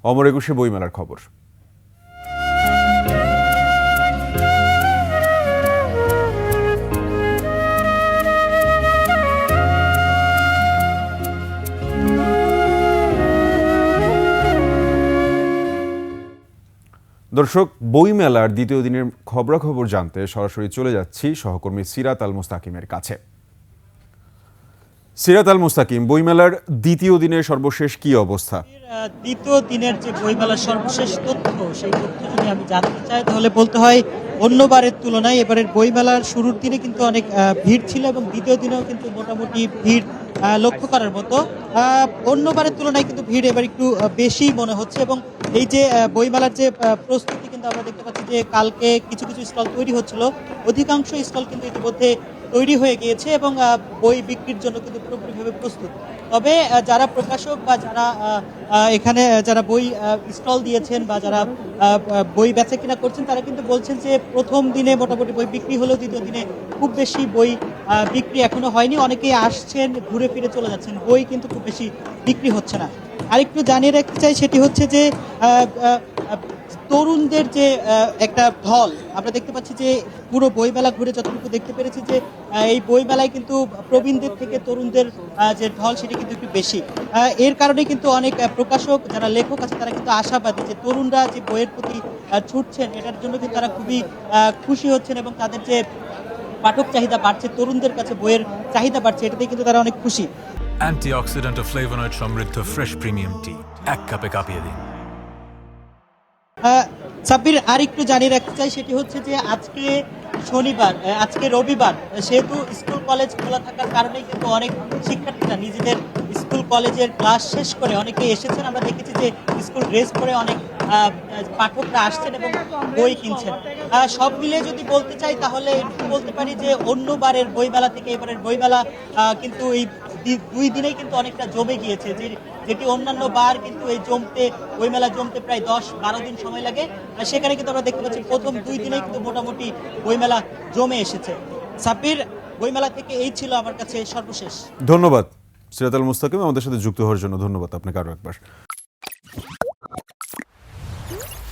অমর একুশে বইমেলার খবর। দর্শক, বইমেলার দ্বিতীয় দিনের খবরাখবর জানতে সরাসরি চলে যাচ্ছি সহকর্মী সিরাত আল মুস্তাকিমের কাছে। সিরাত আল মুস্তাকিম, বইমেলার দ্বিতীয় দিনের সর্বশেষ কি অবস্থা? দ্বিতীয় দিনের যে বইমেলার সর্বশেষ তথ্য, সেই তথ্য যদি আমি জানতে চাই তাহলে বলতে হয় অন্যবারের তুলনায় এবারের বইমেলার শুরুর দিনে কিন্তু অনেক ভিড় ছিল এবং দ্বিতীয় দিনেও কিন্তু মোটামুটি ভিড় লক্ষ্য করার মতো। অন্যবারের তুলনায় কিন্তু ভিড় এবার একটু বেশি মনে হচ্ছে এবং এই যে বইমেলার যে প্রস্তুতি, কিন্তু আমরা দেখতে পাচ্ছি যে কালকে কিছু কিছু স্টল তৈরি হচ্ছিল, অধিকাংশ স্টল কিন্তু ইতিমধ্যে তৈরি হয়ে গিয়েছে এবং বই বিক্রির জন্য কিন্তু পুরোপুরিভাবে প্রস্তুত। তবে যারা প্রকাশক বা যারা এখানে যারা বই স্টল দিয়েছেন বা যারা বই বেচা কিনা করছেন, তারা কিন্তু বলছেন যে প্রথম দিনে মোটামুটি বই বিক্রি হলেও দ্বিতীয় দিনে খুব বেশি বই বিক্রি এখনো হয়নি। অনেকেই আসছেন, ঘুরে ফিরে চলে যাচ্ছেন, বই কিন্তু খুব বেশি বিক্রি হচ্ছে না। আরেকটু জানিয়ে রাখতে চাই, সেটি হচ্ছে যে তরুণদের যে একটা ঢল আমরা দেখতে পাচ্ছি যে পুরো বইমেলা ঘুরে যতটুকু দেখতে পেরেছি যে এই বইমেলায় কিন্তু প্রবীণদের থেকে তরুণদের যে ঢল সেটা কিন্তু একটু বেশি। এর কারণে কিন্তু অনেক প্রকাশক, যারা লেখক আছে, তারা কিন্তু আশাবাদী যে তরুণরা যে বইয়ের প্রতি ছুটছেন, এটার জন্য কিন্তু তারা খুবই খুশি হচ্ছেন এবং তাদের যে পাঠক চাহিদা বাড়ছে, তরুণদের কাছে বইয়ের চাহিদা বাড়ছে, এটাতে কিন্তু তারা অনেক খুশি। অ্যান্টিঅক্সিডেন্ট ও ফ্লেভোনয়েড সমৃদ্ধ ফ্রেশ প্রিমিয়াম টি এক কাপে কাঁপিয়ে দিন। সাব্বির, আর একটু জানিয়ে রাখতে চাই, সেটি হচ্ছে যে আজকে শনিবার, আজকে রবিবার, সেহেতু স্কুল কলেজ খোলা থাকার কারণেই কিন্তু অনেক শিক্ষার্থীরা নিজেদের স্কুল কলেজের ক্লাস শেষ করে অনেকেই এসেছেন। আমরা দেখেছি যে স্কুল ড্রেস পরে অনেক পাঠকরা আসছেন এবং বই কিনছেন। সব মিলিয়ে যদি বলতে চাই তাহলে একটু বলতে পারি যে অন্যবারের বইমেলা থেকে এবারের বইমেলা কিন্তু এই দুই দিনেই কিন্তু অনেকটা জমে গিয়েছে, যেটি অন্যান্য বার কিন্তু এই বইমেলা জমতে প্রায় 10-12 দিন সময় লাগে। সেখানে কিন্তু আমরা দেখতে পাচ্ছি প্রথম 2 দিনেই কিন্তু মোটামুটি বইমেলা জমে এসেছে। সাব্বির, বইমেলা থেকে এই ছিল আমার কাছে সর্বশেষ। ধন্যবাদ সিরাত আল মুস্তাকিম, আমাদের সাথে যুক্ত হওয়ার জন্য। ধন্যবাদ আপনাকে আরো একবার।